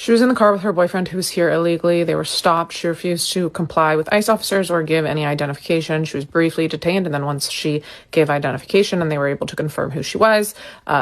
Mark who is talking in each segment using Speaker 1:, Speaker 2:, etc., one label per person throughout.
Speaker 1: She was in the car with her boyfriend who was here illegally. They were stopped. She refused to comply with ICE officers or give any identification. She was briefly detained, and then once she gave identification and they were able to confirm who she was,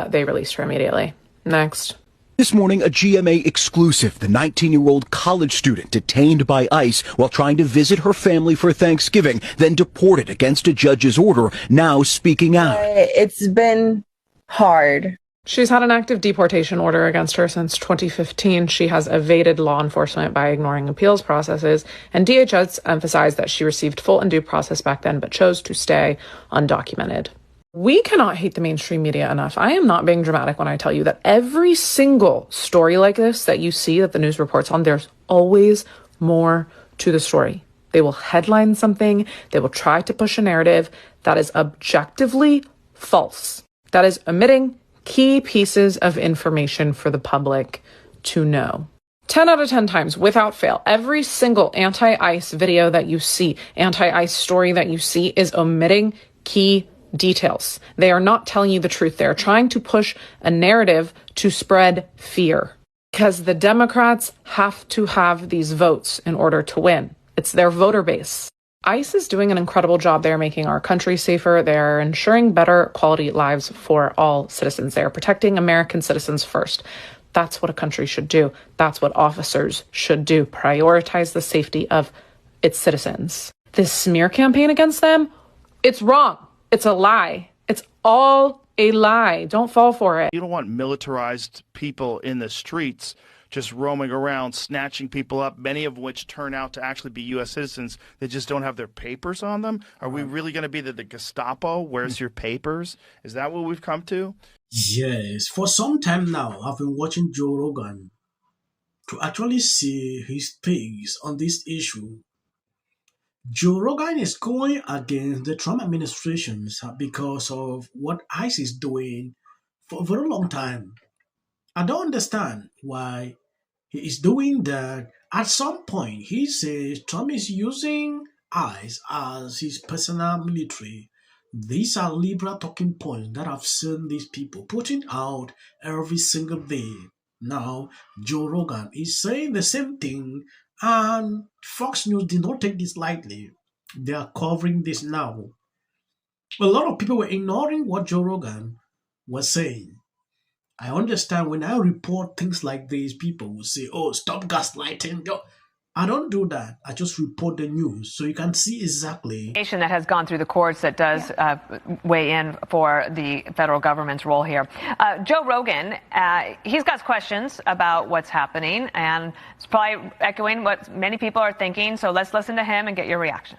Speaker 1: they released her immediately. Next.
Speaker 2: This morning, a GMA exclusive, the 19-year-old college student detained by ICE while trying to visit her family for Thanksgiving, then deported against a judge's order, now speaking out.
Speaker 3: It's been hard.
Speaker 1: She's had an active deportation order against her since 2015. She has evaded law enforcement by ignoring appeals processes, and DHS emphasized that she received full and due process back then, but chose to stay undocumented. We cannot hate the mainstream media enough. I am not being dramatic when I tell you that every single story like this that you see that the news reports on, there's always more to the story. They will headline something. They will try to push a narrative that is objectively false, that is omitting key pieces of information for the public to know. 10 out of 10 times, without fail, every single anti-ICE video that you see, anti-ICE story that you see is omitting key details. They are not telling you the truth. They're trying to push a narrative to spread fear because the Democrats have to have these votes in order to win. It's their voter base. ICE is doing an incredible job. They're making our country safer. They're ensuring better quality lives for all citizens. They are protecting American citizens first. That's what a country should do. That's what officers should do. Prioritize the safety of its citizens. This smear campaign against them, it's wrong. It's a lie. It's all a lie. Don't fall for it.
Speaker 4: You don't want militarized people in the streets just roaming around, snatching people up, many of which turn out to actually be U.S. citizens that just don't have their papers on them. Are we really going to be the Gestapo? Where's your papers? Is that what we've come to?
Speaker 5: Yes, for some time now, I've been watching Joe Rogan to actually see his takes on this issue. Joe Rogan is going against the Trump administration because of what ICE is doing for a very long time. I don't understand why he is doing that. At some point, he says Trump is using ICE as his personal military. These are liberal talking points that I've seen these people putting out every single day. Now, Joe Rogan is saying the same thing, and Fox News did not take this lightly. They are covering this now. A lot of people were ignoring what Joe Rogan was saying. I understand when I report things like this, people will say, oh, stop gaslighting. I don't do that. I just report the news so you can see exactly.
Speaker 6: That has gone through the courts that does weigh in for the federal government's role here. Joe Rogan, he's got questions about what's happening, and it's probably echoing what many people are thinking. So let's listen to him and get your reaction.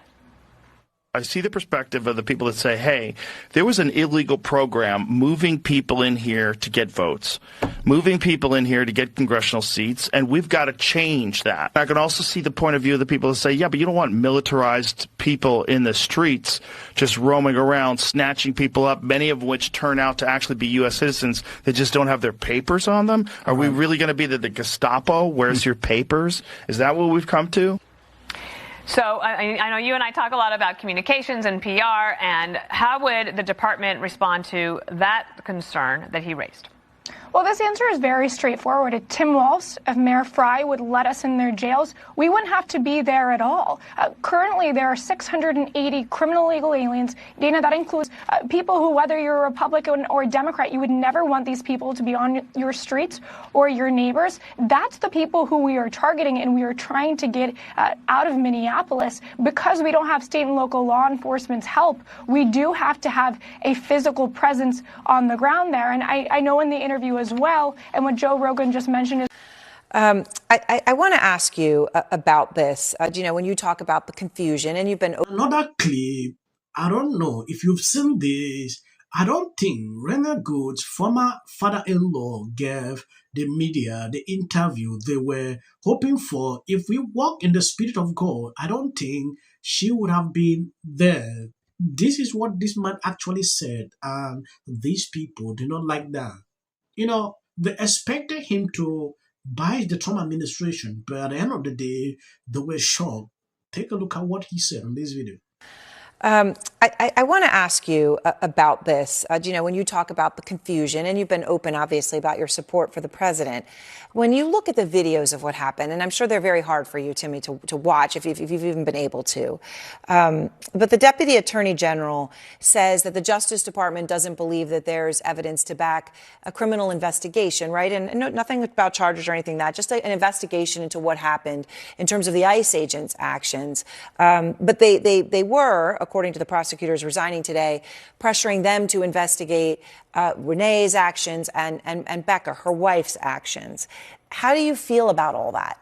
Speaker 4: I see the perspective of the people that say, hey, there was an illegal program moving people in here to get votes, moving people in here to get congressional seats, and we've got to change that. I can also see the point of view of the people that say, yeah, but you don't want militarized people in the streets just roaming around, snatching people up, many of which turn out to actually be U.S. citizens that just don't have their papers on them. Are we really going to be the Gestapo? Where's your papers? Is that what we've come to?
Speaker 6: So I know you and I talk a lot about communications and PR, and how would the department respond to that concern that he raised?
Speaker 7: Well, this answer is very straightforward. If Tim Walz, if Mayor Fry would let us in their jails, we wouldn't have to be there at all. Currently, there are 680 criminal illegal aliens. Dana, that includes people who, whether you're a Republican or a Democrat, you would never want these people to be on your streets or your neighbors. That's the people who we are targeting, and we are trying to get out of Minneapolis. Because we don't have state and local law enforcement's help, we do have to have a physical presence on the ground there. And I know in the interview as well, and what Joe Rogan just mentioned is
Speaker 8: I want to ask you about this. When you talk about the confusion, and you've been
Speaker 5: another clip. I don't know if you've seen this. I don't think Rena Good's former father-in-law gave the media the interview they were hoping for. If we walk in the Spirit of God, I don't think she would have been there. This is what this man actually said, and these people do not like that. They expected him to bias the Trump administration, but at the end of the day, they were shocked. Take a look at what he said in this video.
Speaker 8: I want to ask you about this. When you talk about the confusion, and you've been open, obviously, about your support for the president, when you look at the videos of what happened, and I'm sure they're very hard for you, Timmy, to watch if you've even been able to, but the Deputy Attorney General says that the Justice Department doesn't believe that there's evidence to back a criminal investigation, right? And nothing about charges or anything like that, just an investigation into what happened in terms of the ICE agents' actions. But they were, according to the prosecutors resigning today, pressuring them to investigate Renee's actions and Becca, her wife's actions. How do you feel about all that?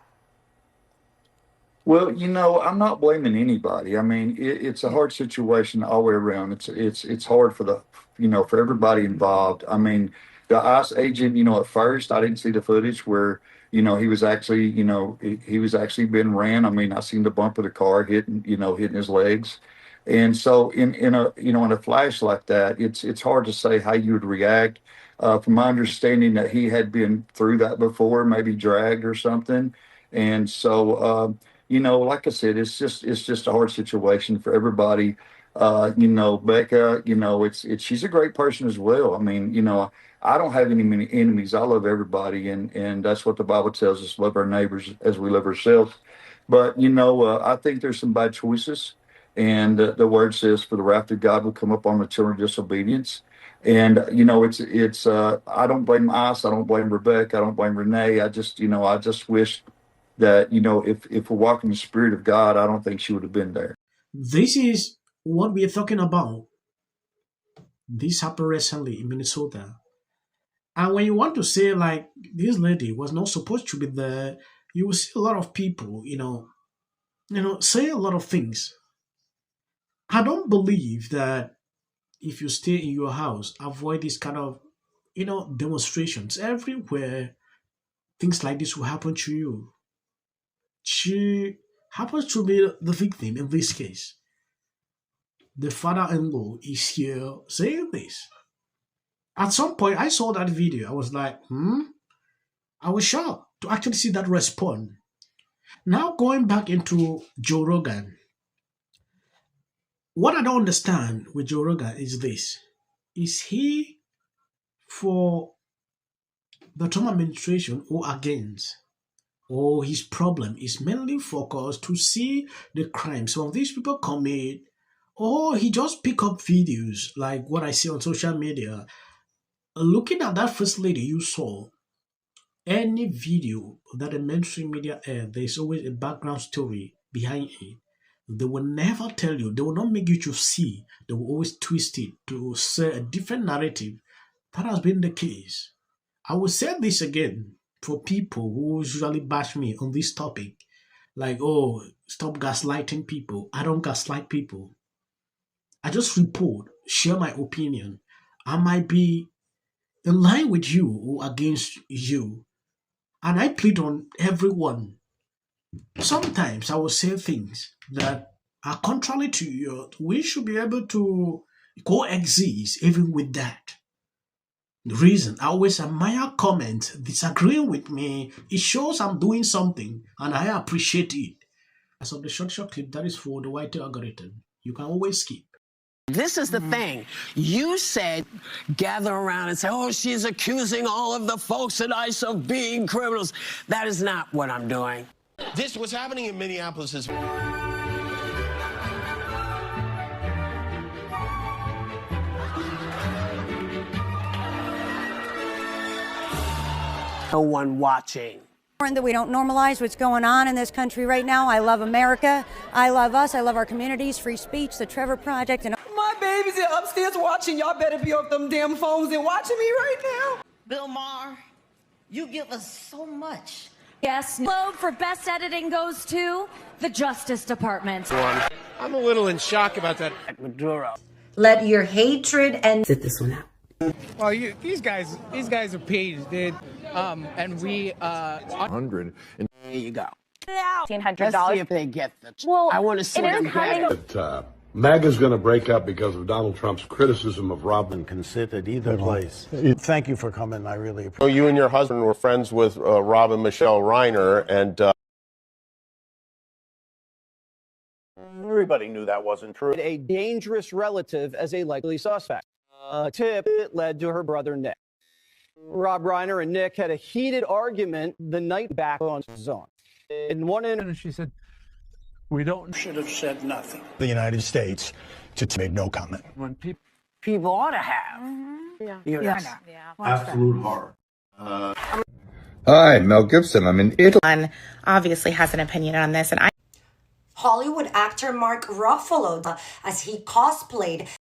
Speaker 9: Well, I'm not blaming anybody. I mean, it's a hard situation all the way around. It's hard for for everybody involved. I mean, the ICE agent, at first I didn't see the footage where, he was actually, he was actually being ran. I mean, I seen the bump of the car hitting his legs. And so in a flash like that, it's hard to say how you would react. From my understanding that he had been through that before, maybe dragged or something. And so, like I said, it's just a hard situation for everybody. Becca, she's a great person as well. I mean, I don't have any many enemies. I love everybody, and that's what the Bible tells us: love our neighbors as we love ourselves. But I think there's some bad choices, and the word says, "For the wrath of God will come upon the children of disobedience." And it's I don't blame ICE, I don't blame Rebecca, I don't blame Renee. I just wish that if we're walking the Spirit of God, I don't think she would have been there.
Speaker 5: This is what we are talking about. This happened recently in Minnesota. And when you want to say, like, this lady was not supposed to be there, you will see a lot of people, say a lot of things. I don't believe that if you stay in your house, avoid this kind of, demonstrations everywhere. Things like this will happen to you. She happens to be the victim in this case. The father-in-law is here saying this. At some point, I saw that video. I was like, I was shocked to actually see that respond. Now, going back into Joe Rogan, what I don't understand with Joe Rogan is this. Is he for the Trump administration or against? Or his problem is mainly focused to see the crimes some of these people commit, or he just pick up videos like what I see on social media. Looking at that first lady you saw, any video that the mainstream media air, there's always a background story behind it. They will never tell you, they will not make you to see, they will always twist it to say a different narrative. That has been the case. I will say this again for people who usually bash me on this topic, like, oh, stop gaslighting people. I don't gaslight people. I just report, share my opinion. I might be in line with you or against you, and I plead on everyone. Sometimes I will say things that are contrary to yours. We should be able to coexist even with that. The reason I always admire comments disagreeing with me, it shows I'm doing something and I appreciate it. As of the short clip, that is for the white algorithm. You can always skip.
Speaker 10: This is the thing. You said gather around and say, oh, she's accusing all of the folks at ICE of being criminals. That is not what I'm doing.
Speaker 11: This was happening in Minneapolis is
Speaker 10: no one watching.
Speaker 12: That we don't normalize what's going on in this country right now. I love America. I love us. I love our communities, free speech, the Trevor Project. And
Speaker 13: my babies are upstairs watching. Y'all better be off them damn phones and watching me right now.
Speaker 14: Bill Maher, you give us so much.
Speaker 15: Yes, Globe for best editing goes to the Justice Department.
Speaker 16: I'm a little in shock about that.
Speaker 10: Maduro.
Speaker 3: Let your hatred and
Speaker 13: sit this one out.
Speaker 16: Well, these guys are paid, dude. And we
Speaker 17: 100.
Speaker 10: There you go.
Speaker 8: $1,500.
Speaker 10: Let's see if they get the. Well, I want to see them get it.
Speaker 18: MAGA's going to break up because of Donald Trump's criticism of Robin.
Speaker 19: Can sit at either place. Thank you for coming. I really appreciate it.
Speaker 17: You and your husband were friends with Robin Michelle Reiner, and
Speaker 20: Everybody knew that wasn't true. A dangerous relative as a likely suspect. A tip that led to her brother Nick. Rob Reiner and Nick had a heated argument the night back on Zone. In one incident,
Speaker 21: she said,
Speaker 22: should have said nothing.
Speaker 19: The United States to make no comment.
Speaker 21: When
Speaker 10: People ought to have.
Speaker 22: Absolute horror.
Speaker 23: Hi, Mel Gibson. I'm in Italy.
Speaker 24: Obviously has an opinion on this, and
Speaker 3: Hollywood actor Mark Ruffalo as he cosplayed